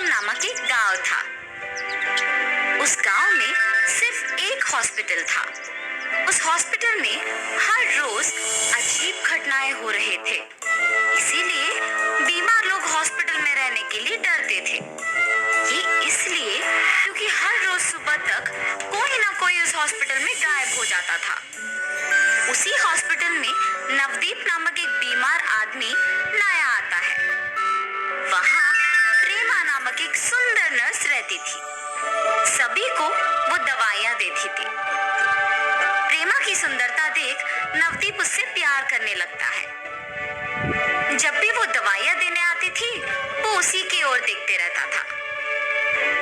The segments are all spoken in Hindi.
नामक एक गांव था। उस गांव में सिर्फ एक हॉस्पिटल था। उस हॉस्पिटल में हर रोज अजीब घटनाएं हो रहे थे, इसीलिए बीमार लोग हॉस्पिटल में रहने के लिए डरते थे। ये इसलिए क्योंकि हर रोज सुबह तक कोई ना कोई उस हॉस्पिटल में गायब हो जाता था। उसी हॉस्पिटल में नवदीप नामक एक बीमार आदमी नया आता है। वहाँ प्रेमा नामक एक सुंदर नर्स रहती थी। सभी को वो दवाइयाँ देती थी। प्रेमा की सुंदरता देख नवदीप उससे प्यार करने लगता है। जब भी वो दवाइयाँ देने आती थी, वो उसी की ओर देखते रहता था।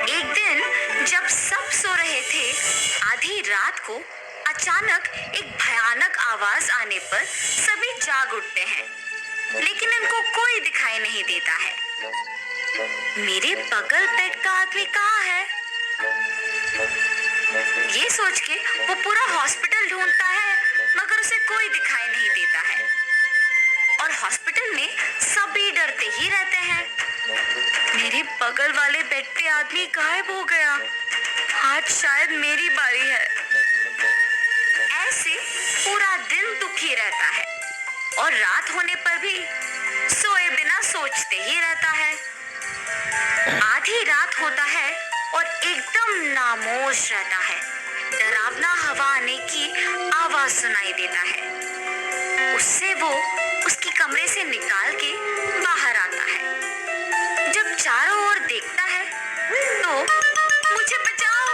एक दिन जब सब सो रहे थे, आधी रात को अचानक एक भयानक आवाज आने पर सभी जाग उठते हैं, लेकिन इनको कोई दिखाई नहीं देता है। मेरे बगल बेड का आदमी कहाँ है? ये सोच के वो पूरा हॉस्पिटल ढूंढता है, मगर उसे कोई दिखाई नहीं देता है। और हॉस्पिटल में सभी डरते ही रहते हैं। मेरे बगल वाले बेड पे आदमी गायब हो गया, आज शायद मेरी बारी है। ऐसे पूरा दिन दुखी रहता है और रात होने पर भी सोए बिना सोचते ही रहता है। आधी रात होता है और एकदम नामोश रहता है। डरावना हवा आने की आवाज सुनाई देता है। उससे वो उसकी कमरे से निकाल के बाहर आता है। जब चारों ओर देखता है तो मुझे बचाओ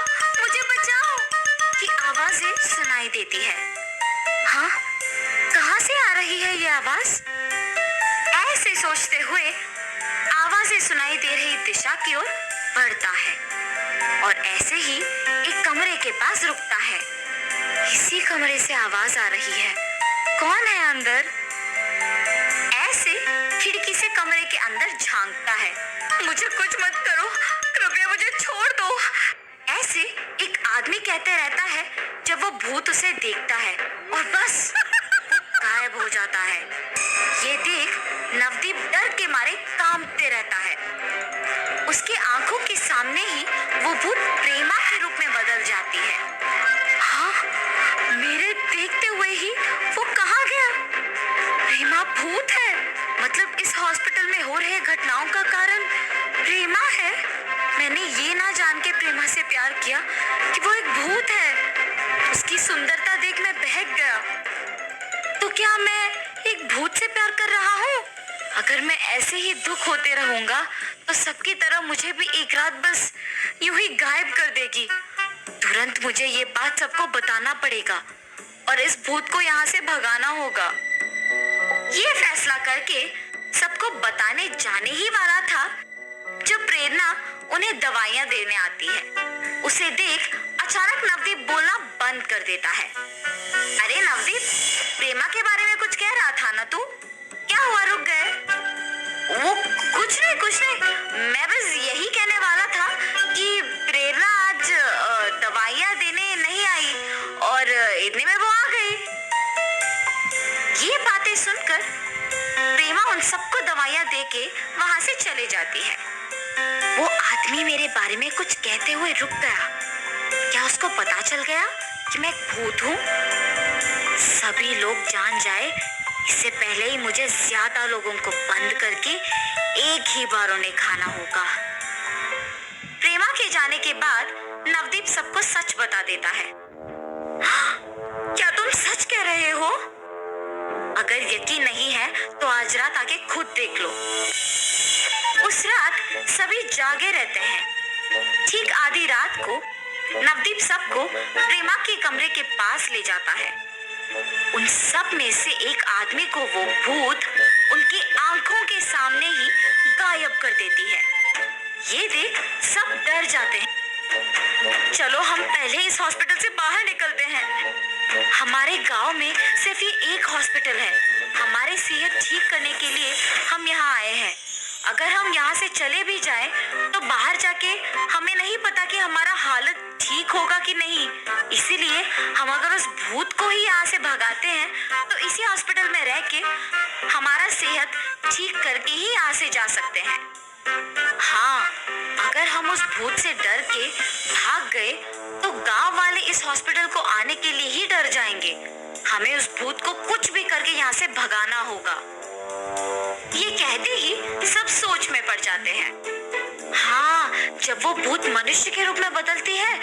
की आवाजें सुनाई देती है। हाँ, कहाँ से आ रही है ये आवाज? ऐसे सोचते हुए आवाजें सुनाई दे रही दिशा की ओर बढ़ता है और ऐसे ही एक कमरे के पास रुकता है। इसी कमरे से आवाज आ रही है, कौन है अंदर? ऐसे खिड़की से कमरे के अंदर झांकता है। मुझे कुछ मत करो, कृपया मुझे छोड़ दो, ऐसे एक आदमी कहते रहता है। जब वो भूत उसे देखता है और बस वो गायब हो जाता है। ये देख नवदीप डर के मारे कांपते रहता है। उसकी आंखों के सामने ही वो भूत प्रेमा के रूप में बदल जाती है। हाँ, मेरे देखते हुए ही वो कहाँ गया? प्रेमा भूत है, मतलब इस हॉस्पिटल में हो रहे घटनाओं का कारण प्रेमा है। मैंने ये ना जान के प्रेमा से प्यार किया कि वो एक भूत है। उसकी सुंदरता देख मैं बहक गया। तो क्या मैं एक भूत से प्यार कर रहा हूँ? अगर मैं ऐसे ही दुख होते रहूंगा तो सबकी तरह मुझे भी एक रात बस यूं ही गायब कर देगी। तुरंत मुझे ये बात सबको बताना पड़ेगा और इस भूत को यहाँ से भगाना होगा। ये फैसला करके सबको बताने जाने ही वाला था जब प्रेरणा उन्हें दवाइयाँ देने आती है। उसे देख अचानक नवदीप बोलना बंद कर देता है। अरे नवदीप, प्रेमा के बारे में कुछ कह रहा था ना तू? क्या हुआ, रुक गए? वो कुछ नहीं, मैं बस यही कहने वाला था कि प्रेरणा आज दवाइयाँ देने नहीं आई और इतने में वो आ गई। ये बातें सुनकर प्रेमा उन सबको दवाइयाँ देके वहां से चले जाती है। वो आदमी मेरे बारे में कुछ कहते हुए रुक गया। क्या उसको पता चल गया कि मैं एक भूत हूँ? सभी लोग जान जाए इससे पहले ही मुझे ज्यादा लोगों को बंद करके एक ही बार उन्हें खाना होगा। प्रेमा के जाने के बाद नवदीप सबको सच बता देता है। क्या तुम सच कह रहे हो? अगर यकीन नहीं है तो आज रात आके खुद देख लो। उस रात सभी जागे रहते हैं। ठीक आधी रात को नवदीप सबको प्रेमा के कमरे के पास ले जाता है। उन सब में से एक आदमी को वो भूत उनकी आंखों के सामने ही गायब कर देती है। ये देख सब डर जाते हैं। चलो हम पहले इस हॉस्पिटल से बाहर निकलते हैं। हमारे गांव में सिर्फ ये एक हॉस्पिटल है। हमारी सेहत ठीक करने के लिए हम यहाँ आए हैं। अगर हम यहाँ से चले भी जाएं, तो बाहर जाके हमें नहीं पता कि हमारा हालत ठीक होगा कि नहीं। इसीलिए हम अगर उस भूत को ही यहाँ से भगाते हैं तो इसी हॉस्पिटल में रह के हमारा सेहत ठीक करके ही यहाँ से जा सकते हैं। हाँ, अगर हम उस भूत से डर के भाग गए तो गांव वाले इस हॉस्पिटल को आने के लिए ही डर जाएंगे। हमें उस भूत को कुछ भी करके यहाँ से भगाना होगा। ये कहते ही सब सोच में पड़ जाते हैं। हाँ, जब वो भूत मनुष्य के रूप में बदलती है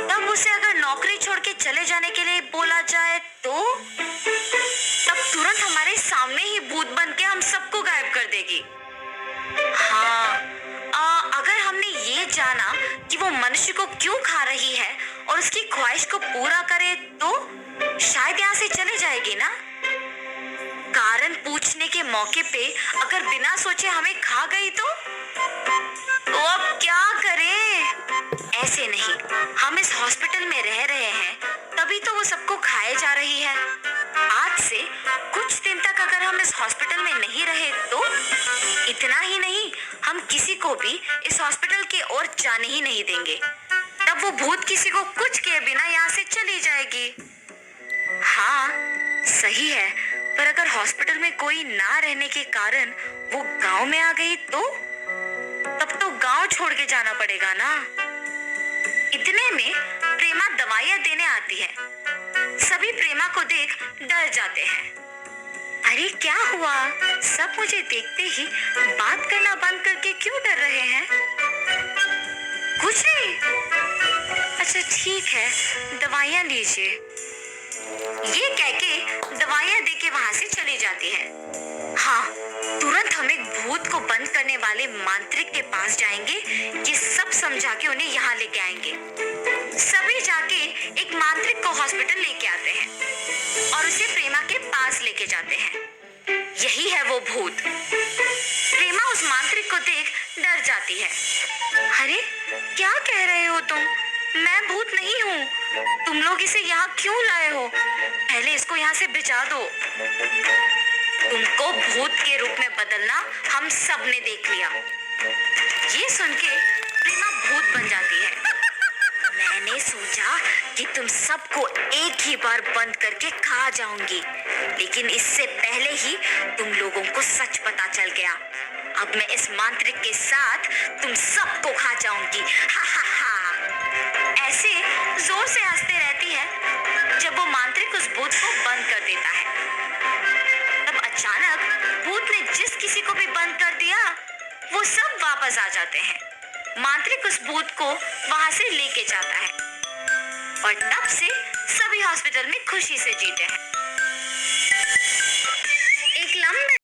तब उसे अगर नौकरी छोड़ के चले जाने के लिए बोला जाए तो तब तुरंत हमारे सामने ही भूत बन के हम सबको गायब कर देगी। हाँ, अगर हमने ये जाना कि वो मनुष्य को क्यों खा रही है और उसकी ख्वाहिश को पूरा करे तो शायद यहाँ से चले जाएगी ना। कारण पूछने के मौके पे अगर बिना सोचे हमें खा गई तो अब क्या करें? ऐसे नहीं, हम इस हॉस्पिटल में रह रहे हैं तभी तो वो सबको खाए जा रही है। आज से कुछ दिन तक अगर हम इस हॉस्पिटल में नहीं रहे तो इतना ही नहीं, हम किसी को भी इस हॉस्पिटल की ओर जाने ही नहीं देंगे। तब वो भूत किसी को कुछ किए बिना यहाँ से चली जाएगी। हाँ, सही है, पर अगर हॉस्पिटल में कोई ना रहने के कारण वो गांव में आ गई तो तब तो गांव छोड़ के जाना पड़ेगा ना। इतने में प्रेमा दवाइयां देने आती है। सभी प्रेमा को देख डर जाते हैं। अरे क्या हुआ? सब मुझे देखते ही बात करना बंद करके क्यों डर रहे हैं? कुछ नहीं। अच्छा ठीक है, दवाइयां लीजिए। ये कह के दवाइयां देके वहां से चली जाती है। हाँ, तुरंत हम एक भूत को बंद करने वाले मांत्रिक के पास जाएंगे। ये सब समझा के उन्हें यहाँ लेके आएंगे। सभी जाके एक मांत्रिक को हॉस्पिटल लेके आते हैं और उसे प्रेमा के पास लेके जाते हैं। यही है वो भूत। प्रेमा उस मांत्रिक को देख डर जाती है। अरे क्या कह रहे हो तुम? मैं भूत नहीं हूँ। तुम लोग इसे यहाँ क्यों लाए हो? पहले इसको यहाँ से भिजा दो। तुमको भूत के रूप में बदलना हम सब ने देख लिया। ये सुन के प्रेमा भूत बन जाती है। मैंने सोचा कि तुम सबको एक ही बार बंद करके खा जाऊंगी, लेकिन इससे पहले ही तुम लोगों को सच पता चल गया। अब मैं इस मांत्रिक के साथ तुम सबको खा जाऊंगी। हा हा हा। ऐसे जोर से हंसते रहती है। जब वो मांत्रिक उस भूत को बंद कर देता है तब अचानक भूत ने जिस किसी को भी बंद कर दिया वो सब वापस आ जाते हैं। मांत्रिक उस भूत को वहां से लेके जाता है और तब से सभी हॉस्पिटल में खुशी से जीते हैं।